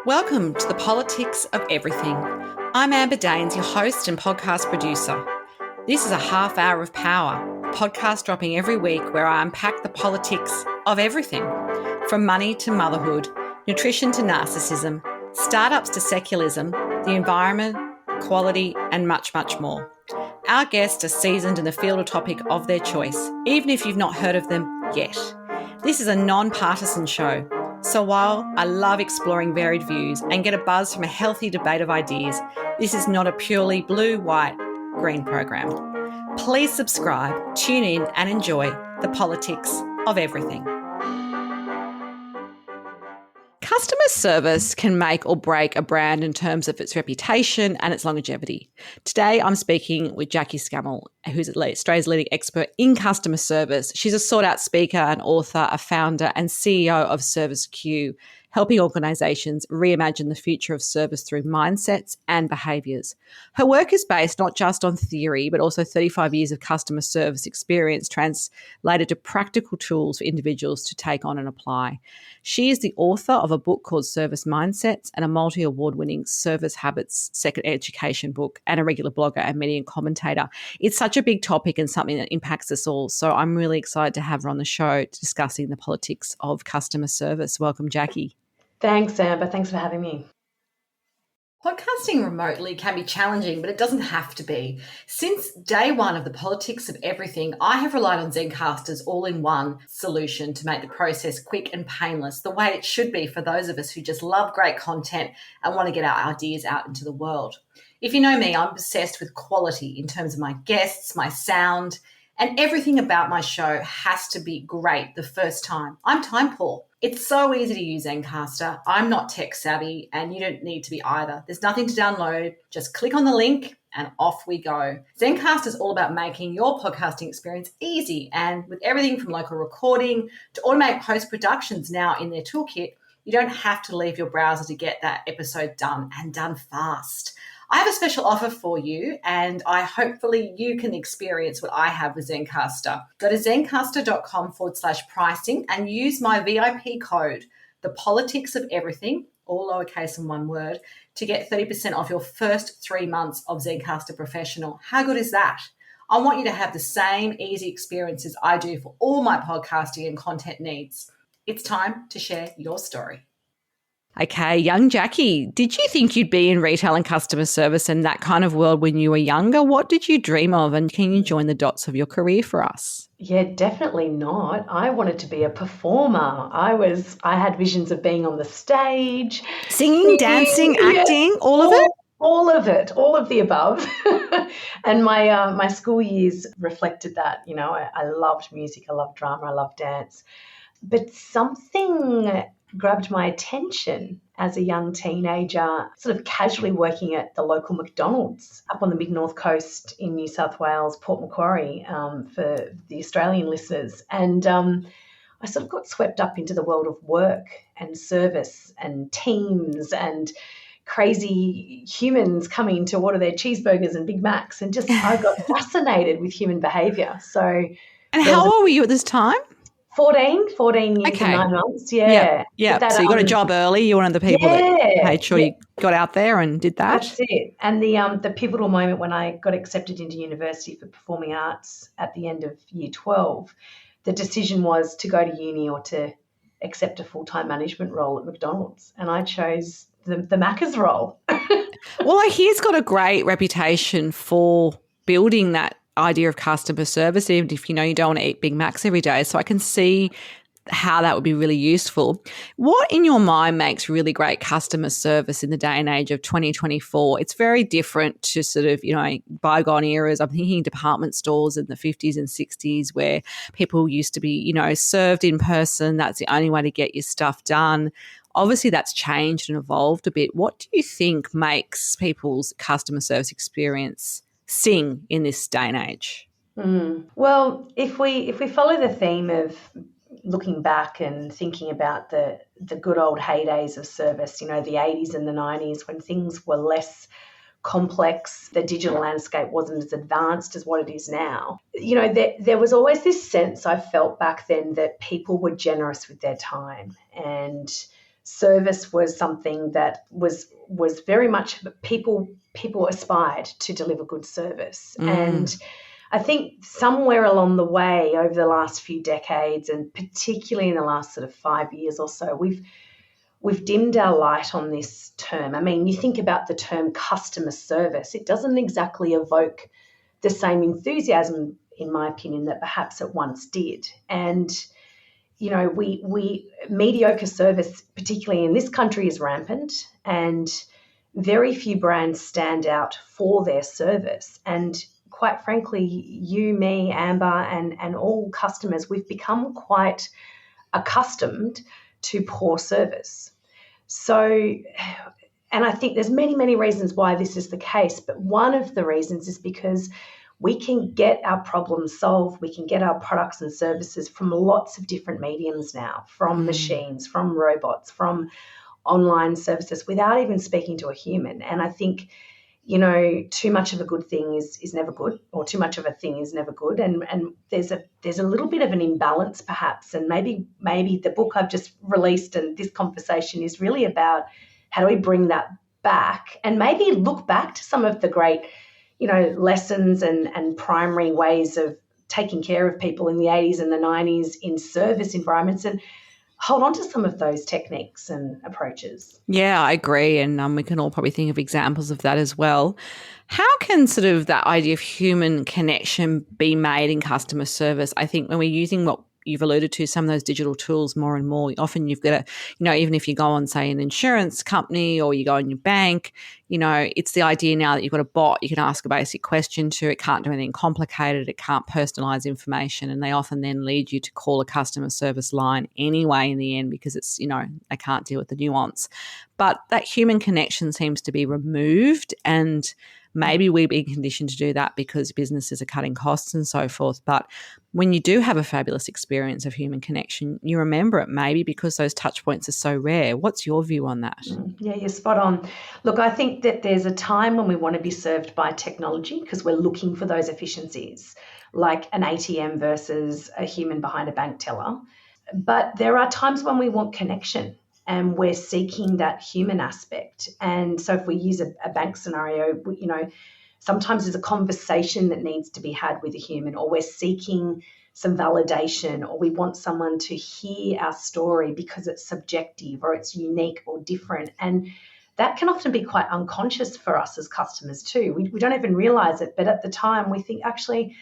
Welcome to the Politics of Everything. I'm Amber Daines, your host and podcast producer. This is a half hour of power, a podcast dropping every week where I unpack the politics of everything, from money to motherhood, nutrition to narcissism, startups to secularism, the environment, quality, and much, much more. Our guests are seasoned in the field or topic of their choice, even if you've not heard of them yet. This is a non-partisan show. So while I love exploring varied views and get a buzz from a healthy debate of ideas, this is not a purely blue, white, green program. Please subscribe, tune in and enjoy the politics of everything. Customer service can make or break a brand in terms of its reputation and its longevity. Today, I'm speaking with Jaquie Scammell, who's Australia's leading expert in customer service. She's a sought-out speaker, an author, a founder and CEO of ServiceQ, helping organisations reimagine the future of service through mindsets and behaviours. Her work is based not just on theory, but also 35 years of customer service experience translated to practical tools for individuals to take on and apply. She is the author of a book called Service Mindsets and a multi-award-winning Service Habits Second Education book, and a regular blogger and media commentator. It's such a big topic and something that impacts us all. So I'm really excited to have her on the show discussing the politics of customer service. Welcome, Jaquie. Thanks, Amber. Thanks for having me. Podcasting remotely can be challenging, but it doesn't have to be. Since day one of the politics of everything, I have relied on Zencastr's all-in-one solution to make the process quick and painless, the way it should be for those of us who just love great content and want to get our ideas out into the world. If you know me, I'm obsessed with quality in terms of my guests, my sound, and everything about my show has to be great the first time. I'm time poor. It's so easy to use Zencastr. I'm not tech savvy and you don't need to be either. There's nothing to download. Just click on the link and off we go. Zencastr is all about making your podcasting experience easy, and with everything from local recording to automatic post-productions now in their toolkit, you don't have to leave your browser to get that episode done, and done fast. I have a special offer for you, and hopefully you can experience what I have with Zencastr. Go to zencastr.com/pricing and use my VIP code, the politics of everything, all lowercase and one word, to get 30% off your first 3 months of Zencastr Professional. How good is that? I want you to have the same easy experiences I do for all my podcasting and content needs. It's time to share your story. Okay, young Jaquie, did you think you'd be in retail and customer service and that kind of world when you were younger? What did you dream of, and can you join the dots of your career for us? Yeah, definitely not. I wanted to be a performer. I had visions of being on the stage. Singing, dancing, acting, all of it? All of it, all of the above. And my school years reflected that. You know, I loved music, I loved drama, I loved dance. But something grabbed my attention as a young teenager, sort of casually working at the local McDonald's up on the mid-north coast in New South Wales, Port Macquarie, for the Australian listeners. And I sort of got swept up into the world of work and service and teams and crazy humans coming to order their cheeseburgers and Big Macs, and just I got fascinated with human behaviour. So, and how old were you at this time? 14 years and 9 months, yeah. So you got a job early. You're one of the people that made sure you got out there and did that. That's it. And the pivotal moment when I got accepted into university for performing arts at the end of year 12, the decision was to go to uni or to accept a full-time management role at McDonald's. And I chose the Macca's role. Well, I hear it's got a great reputation for building that idea of customer service, even if you know you don't want to eat Big Macs every day. So I can see how that would be really useful. What in your mind makes really great customer service in the day and age of 2024? It's very different to sort of, you know, bygone eras. I'm thinking department stores in the 50s and 60s where people used to be, you know, served in person. That's the only way to get your stuff done. Obviously, that's changed and evolved a bit. What do you think makes people's customer service experience sing in this day and age? Well, if we follow the theme of looking back and thinking about the good old heydays of service, you know, the 80s and the 90s, when things were less complex, the digital landscape wasn't as advanced as what it is now. You know, there was always this sense I felt back then that people were generous with their time, and service was something that was very much people aspired to deliver good service. And I think somewhere along the way over the last few decades, and particularly in the last sort of 5 years or so, we've dimmed our light on this term. I mean, you think about the term customer service, it doesn't exactly evoke the same enthusiasm, in my opinion, that perhaps it once did. And, you know, we mediocre service, particularly in this country, is rampant, and very few brands stand out for their service. And quite frankly, you, me, Amber, and all customers, we've become quite accustomed to poor service. So, and I think there's many, many reasons why this is the case, but one of the reasons is because we can get our problems solved, we can get our products and services from lots of different mediums now, from machines, from robots, from online services, without even speaking to a human. And I think, you know, too much of a good thing is never good, or too much of a thing is never good. And there's a little bit of an imbalance perhaps. And maybe the book I've just released and this conversation is really about how do we bring that back, and maybe look back to some of the great, you know, lessons and primary ways of taking care of people in the 80s and the 90s in service environments, and hold on to some of those techniques and approaches. Yeah, I agree. And we can all probably think of examples of that as well. How can sort of that idea of human connection be made in customer service? I think when we're using what you've alluded to, some of those digital tools more and more, often you've got to, you know, even if you go on, say, an insurance company or you go in your bank, you know, it's the idea now that you've got a bot you can ask a basic question to. It can't do anything complicated. It can't personalise information. And they often then lead you to call a customer service line anyway in the end, because it's, you know, they can't deal with the nuance. But that human connection seems to be removed, and maybe we're being conditioned to do that because businesses are cutting costs and so forth. But when you do have a fabulous experience of human connection, you remember it maybe because those touch points are so rare. What's your view on that? Yeah, you're spot on. Look, I think that there's a time when we want to be served by technology because we're looking for those efficiencies, like an ATM versus a human behind a bank teller. But there are times when we want connection, and we're seeking that human aspect. And so if we use a bank scenario, you know, sometimes there's a conversation that needs to be had with a human, or we're seeking some validation, or we want someone to hear our story because it's subjective or it's unique or different. And that can often be quite unconscious for us as customers too. We don't even realize it, but at the time we think, actually,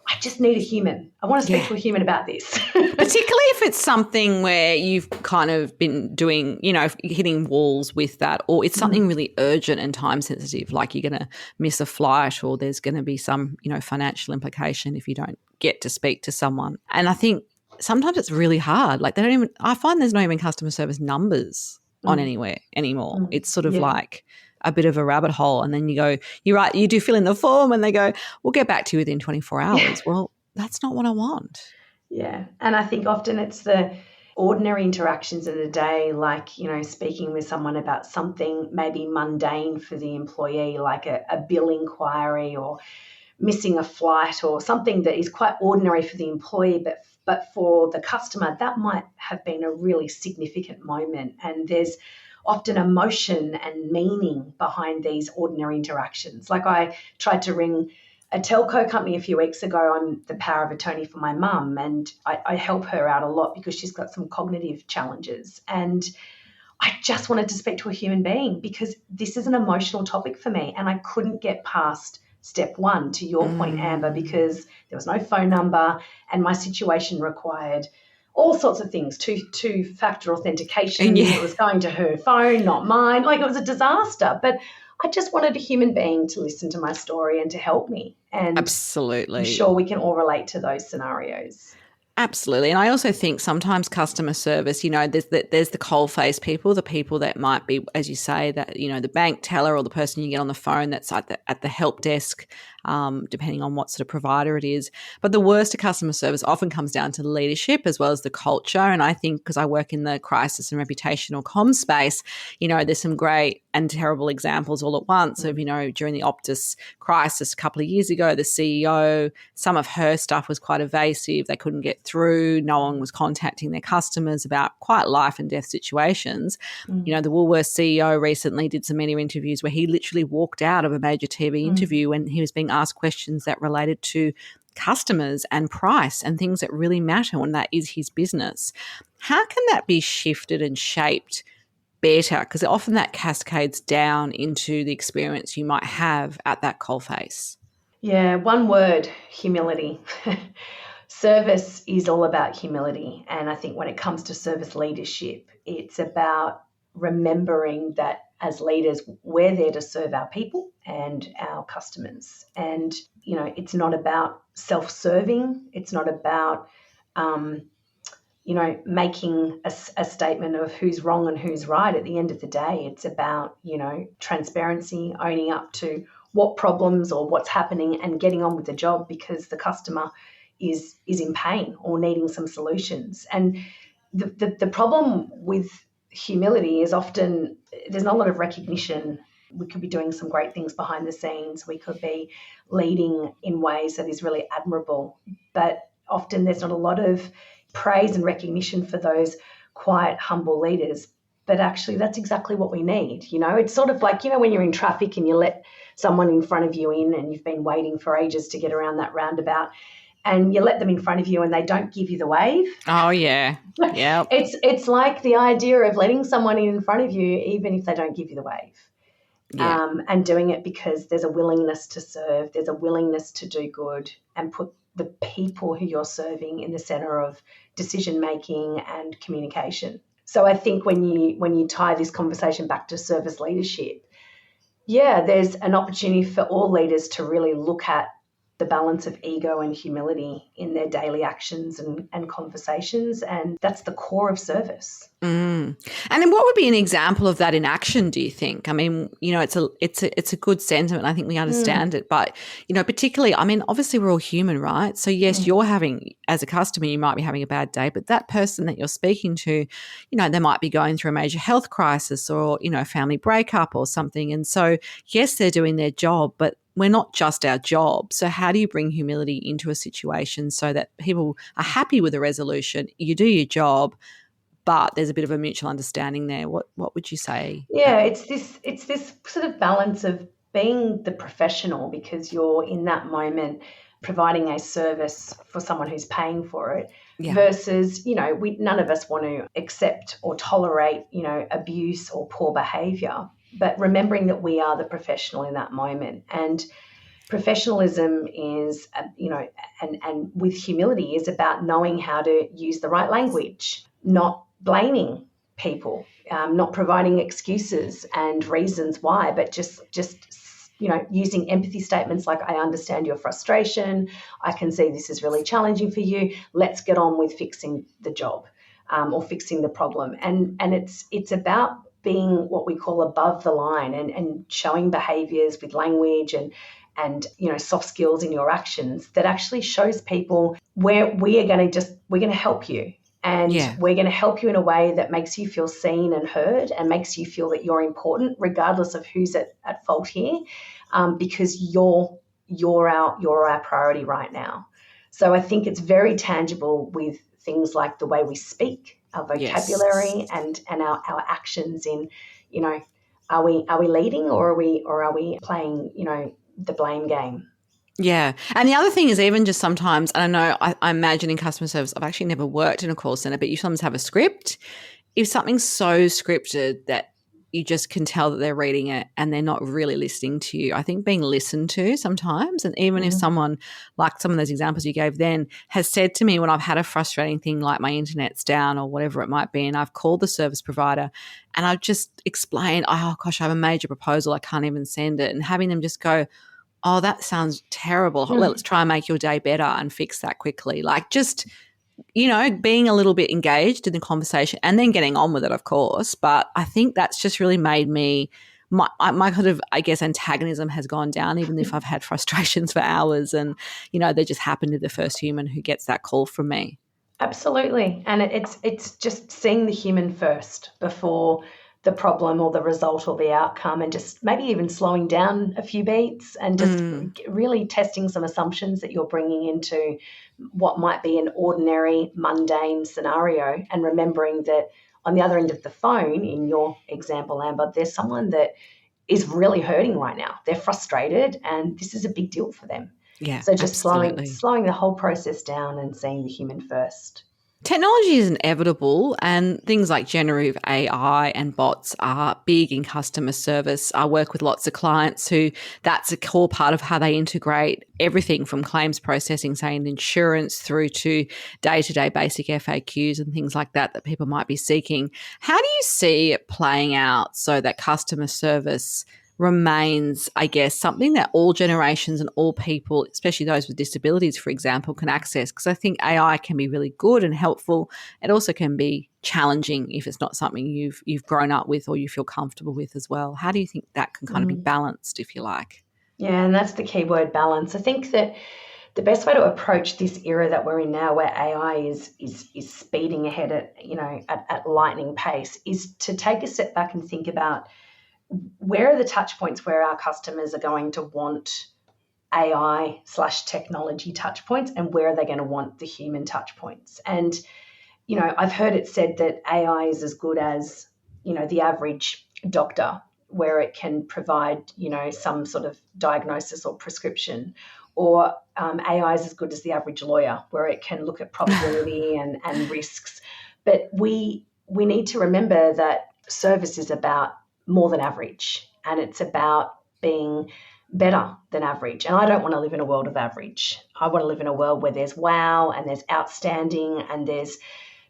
I just need a human. I want to speak to a human about this. Particularly if it's something where you've kind of been doing, you know, hitting walls with that, or it's something really urgent and time sensitive, like you're going to miss a flight, or there's going to be some, you know, financial implication if you don't get to speak to someone. And I think sometimes it's really hard. Like I find there's not even customer service numbers on anywhere anymore. It's sort of like a bit of a rabbit hole. And then you do fill in the form and they go, we'll get back to you within 24 hours. Well, that's not what I want. Yeah. And I think often it's the ordinary interactions of the day, like, you know, speaking with someone about something maybe mundane for the employee, like a bill inquiry or missing a flight, or something that is quite ordinary for the employee, but for the customer, that might have been a really significant moment. And there's often emotion and meaning behind these ordinary interactions. Like I tried to ring a telco company a few weeks ago. I'm the power of attorney for my mum, and I help her out a lot because she's got some cognitive challenges. And I just wanted to speak to a human being because this is an emotional topic for me, and I couldn't get past step one, to your point, Amber, because there was no phone number and my situation required all sorts of things, two-factor authentication. It was going to her phone, not mine. Like, it was a disaster. But I just wanted a human being to listen to my story and to help me. And absolutely, I'm sure we can all relate to those scenarios. Absolutely. And I also think sometimes customer service, you know, there's the coal-faced people, the people that might be, as you say, that, you know, the bank teller or the person you get on the phone that's at the help desk. depending on what sort of provider it is. But the worst of customer service often comes down to leadership as well as the culture. And I think because I work in the crisis and reputational comm space, there's some great and terrible examples all at once of, during the Optus crisis a couple of years ago, the CEO, some of her stuff was quite evasive. They couldn't get through. No one was contacting their customers about quite life and death situations. The Woolworths CEO recently did some media interviews where he literally walked out of a major TV interview when he was being asked questions that related to customers and price and things that really matter when that is his business. How can that be shifted and shaped better? Because often that cascades down into the experience you might have at that coalface. Yeah, one word, humility. Service is all about humility. And I think when it comes to service leadership, it's about remembering that as leaders, we're there to serve our people and our customers. And, it's not about self-serving. It's not about, making a statement of who's wrong and who's right. At the end of the day, it's about, transparency, owning up to what problems or what's happening and getting on with the job because the customer is in pain or needing some solutions. And the problem with humility is often there's not a lot of recognition. We could be doing some great things behind the scenes. We could be leading in ways that is really admirable, but often there's not a lot of praise and recognition for those quiet, humble leaders. But actually, that's exactly what we need. It's sort of like, when you're in traffic and you let someone in front of you in and you've been waiting for ages to get around that roundabout and you let them in front of you and they don't give you the wave. Oh, yeah. Yeah. It's like the idea of letting someone in front of you, even if they don't give you the wave. Yeah. And doing it because there's a willingness to serve, there's a willingness to do good and put the people who you're serving in the center of decision-making and communication. So I think when you tie this conversation back to service leadership, there's an opportunity for all leaders to really look at the balance of ego and humility in their daily actions and conversations. And that's the core of service. And then what would be an example of that in action, do you think? I mean, it's a good sentiment. I think we understand it. But, particularly, obviously we're all human, right? So, yes, you're having, as a customer, you might be having a bad day, but that person that you're speaking to, they might be going through a major health crisis or, a family breakup or something. And so, yes, they're doing their job, but we're not just our job. So how do you bring humility into a situation so that people are happy with the resolution? You do your job, but there's a bit of a mutual understanding there. What would you say? Yeah, it's this sort of balance of being the professional because you're in that moment providing a service for someone who's paying for it versus, none of us want to accept or tolerate, abuse or poor behaviour. But remembering that we are the professional in that moment. And professionalism is, and with humility is about knowing how to use the right language, not blaming people, not providing excuses and reasons why, but just using empathy statements like, I understand your frustration. I can see this is really challenging for you. Let's get on with fixing the job or fixing the problem. And it's about being what we call above the line and showing behaviours with language and soft skills in your actions that actually shows people where we're going to help you. And we're going to help you in a way that makes you feel seen and heard and makes you feel that you're important, regardless of who's at fault here, because you're our priority right now. So I think it's very tangible with things like the way we speak, our vocabulary, and our actions in, are we leading or are we playing, the blame game? Yeah. And the other thing is even just sometimes, and I know I imagine in customer service, I've actually never worked in a call center, but you sometimes have a script. If something's so scripted that you just can tell that they're reading it and they're not really listening to you, I think being listened to sometimes, and even if someone, like some of those examples you gave then, has said to me when I've had a frustrating thing like my internet's down or whatever it might be, and I've called the service provider and I've just explained, oh gosh, I have a major proposal, I can't even send it, and having them just go, oh, that sounds terrible. Let's try and make your day better and fix that quickly. Like just, being a little bit engaged in the conversation and then getting on with it, of course. But I think that's just really made me my kind of, I guess, antagonism has gone down, even if I've had frustrations for hours and, they just happen to be the first human who gets that call from me. Absolutely. And it's just seeing the human first before the problem or the result or the outcome, and just maybe even slowing down a few beats and just really testing some assumptions that you're bringing into what might be an ordinary, mundane scenario, and remembering that on the other end of the phone, in your example, Amber, there's someone that is really hurting right now. They're frustrated and this is a big deal for them. Yeah, so just absolutely. slowing the whole process down and seeing the human first. Technology is inevitable, and things like generative AI and bots are big in customer service. I work with lots of clients who that's a core part of how they integrate everything from claims processing, say in insurance, through to day-to-day basic FAQs and things like that people might be seeking. How do you see it playing out so that customer service remains, I guess, something that all generations and all people, especially those with disabilities, for example, can access? Because I think AI can be really good and helpful. It also can be challenging if it's not something you've grown up with or you feel comfortable with as well. How do you think that can kind of be balanced, if you like? Yeah, and that's the key word, balance. I think that the best way to approach this era that we're in now, where AI is speeding ahead at lightning pace, is to take a step back and think about where are the touch points where our customers are going to want AI/technology touch points, and where are they going to want the human touch points. And, I've heard it said that AI is as good as, the average doctor, where it can provide, some sort of diagnosis or prescription, or AI is as good as the average lawyer, where it can look at probability and risks. But we need to remember that service is about more than average, and it's about being better than average. And I don't want to live in a world of average. I want to live in a world where there's wow and there's outstanding and there's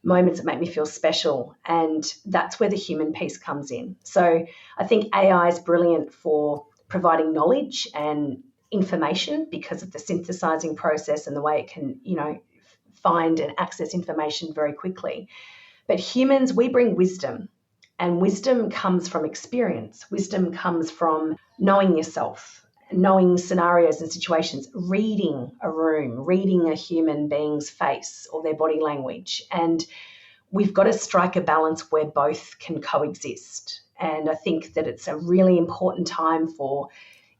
moments that make me feel special. And that's where the human piece comes in. So I think AI is brilliant for providing knowledge and information because of the synthesizing process and the way it can, find and access information very quickly. But humans, we bring wisdom. And wisdom comes from experience. Wisdom comes from knowing yourself, knowing scenarios and situations, reading a room, reading a human being's face or their body language. And we've got to strike a balance where both can coexist. And I think that it's a really important time for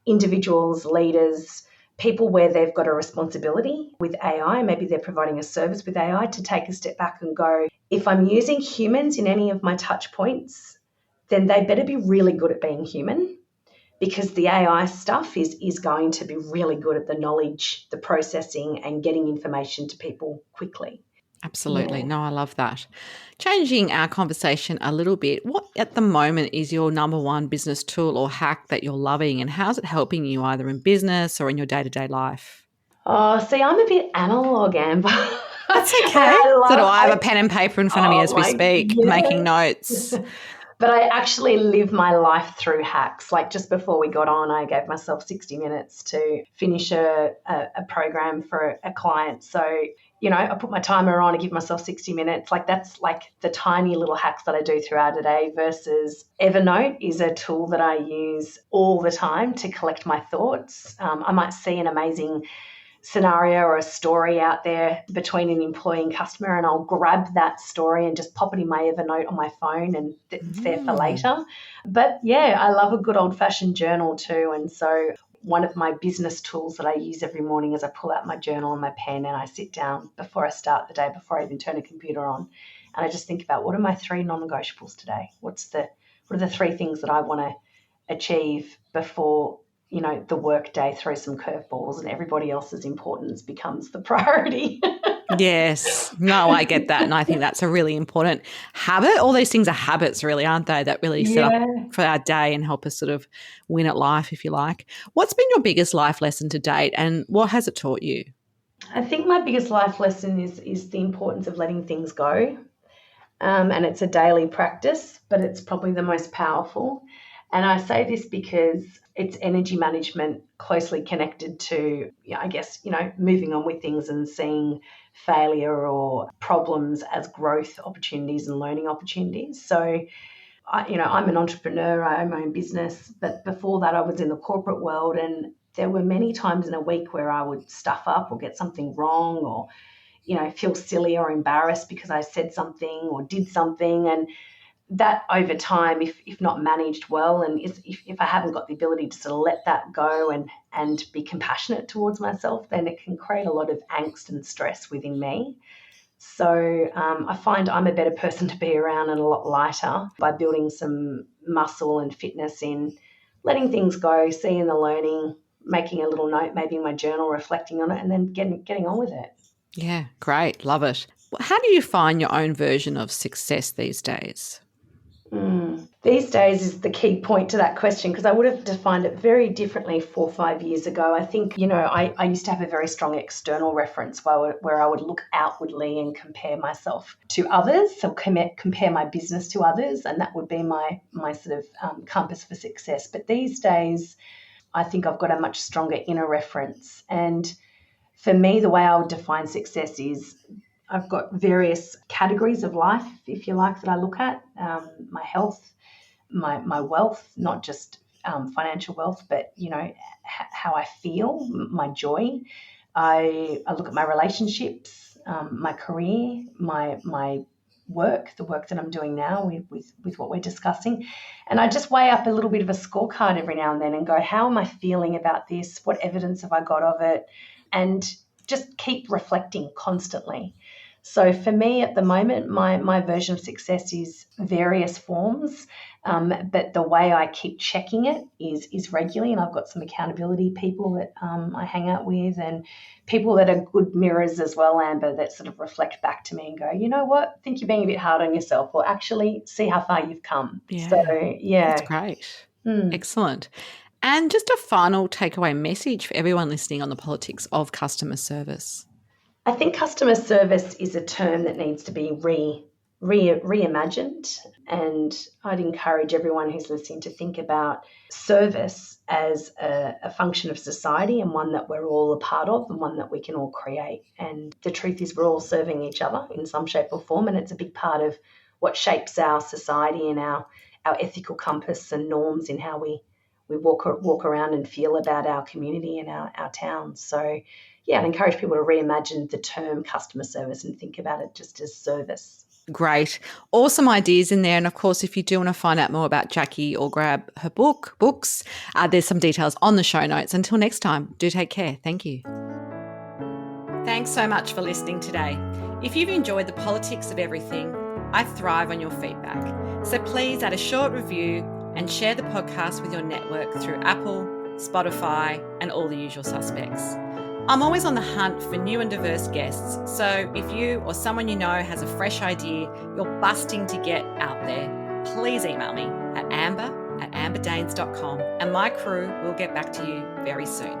individuals, leaders, people where they've got a responsibility with AI, maybe they're providing a service with AI, to take a step back and go, if I'm using humans in any of my touch points, then they better be really good at being human, because the AI stuff is going to be really good at the knowledge, the processing, and getting information to people quickly. Absolutely. Yeah. No, I love that. Changing our conversation a little bit, what at the moment is your number one business tool or hack that you're loving, and how's it helping you either in business or in your day-to-day life? Oh, see, I'm a bit analog, Amber. That's okay. So do I have a pen and paper in front of me as we speak, making notes? But I actually live my life through hacks. Like just before we got on, I gave myself 60 minutes to finish a program for a client. So, I put my timer on and give myself 60 minutes. Like that's like the tiny little hacks that I do throughout a day, versus Evernote is a tool that I use all the time to collect my thoughts. I might see an amazing scenario or a story out there between an employee and customer, and I'll grab that story and just pop it in my Evernote on my phone, and it's there for later. But yeah, I love a good old-fashioned journal too. And so one of my business tools that I use every morning is I pull out my journal and my pen and I sit down before I start the day, before I even turn a computer on, and I just think about, what are my 3 non-negotiables today? What are the 3 things that I want to achieve before the work day throws some curveballs and everybody else's importance becomes the priority. Yes. No, I get that. And I think that's a really important habit. All these things are habits, really, aren't they, that really set up for our day and help us sort of win at life, if you like. What's been your biggest life lesson to date, and what has it taught you? I think my biggest life lesson is the importance of letting things go. And it's a daily practice, but it's probably the most powerful. And I say this because it's energy management closely connected to, moving on with things and seeing failure or problems as growth opportunities and learning opportunities. So I'm an entrepreneur, I own my own business, but before that I was in the corporate world, and there were many times in a week where I would stuff up or get something wrong, or, feel silly or embarrassed because I said something or did something. And that over time, if not managed well, and if I haven't got the ability to sort of let that go and be compassionate towards myself, then it can create a lot of angst and stress within me. So I find I'm a better person to be around and a lot lighter by building some muscle and fitness in letting things go, seeing the learning, making a little note, maybe in my journal, reflecting on it, and then getting on with it. Yeah, great. Love it. How do you find your own version of success these days? These days is the key point to that question, because I would have defined it very differently 4 or 5 years ago. I think, I used to have a very strong external reference where I would look outwardly and compare myself to others, so compare my business to others, and that would be my sort of compass for success. But these days, I think I've got a much stronger inner reference. And for me, the way I would define success is I've got various categories of life, if you like, that I look at. My health, my wealth, not just financial wealth, but, how I feel, my joy. I look at my relationships, my career, my work, the work that I'm doing now with what we're discussing. And I just weigh up a little bit of a scorecard every now and then and go, how am I feeling about this? What evidence have I got of it? And just keep reflecting constantly. So for me at the moment, my version of success is various forms, but the way I keep checking it is regularly, and I've got some accountability people that I hang out with, and people that are good mirrors as well, Amber, that sort of reflect back to me and go, you know what, think you're being a bit hard on yourself, or actually see how far you've come. Yeah, so yeah, that's great. Excellent. And just a final takeaway message for everyone listening on the politics of customer service. I think customer service is a term that needs to be reimagined, and I'd encourage everyone who's listening to think about service as a function of society, and one that we're all a part of, and one that we can all create. And the truth is we're all serving each other in some shape or form, and it's a big part of what shapes our society and our ethical compass and norms in how we walk around and feel about our community and our towns. So yeah, I'd encourage people to reimagine the term customer service and think about it just as service. Great. Awesome ideas in there. And of course, if you do want to find out more about Jaquie or grab her books, there's some details on the show notes. Until next time, do take care. Thank you. Thanks so much for listening today. If you've enjoyed the politics of everything, I thrive on your feedback. So please add a short review and share the podcast with your network through Apple, Spotify, and all the usual suspects. I'm always on the hunt for new and diverse guests, so if you or someone you know has a fresh idea you're busting to get out there, please email me at amber@amberdanes.com, and my crew will get back to you very soon.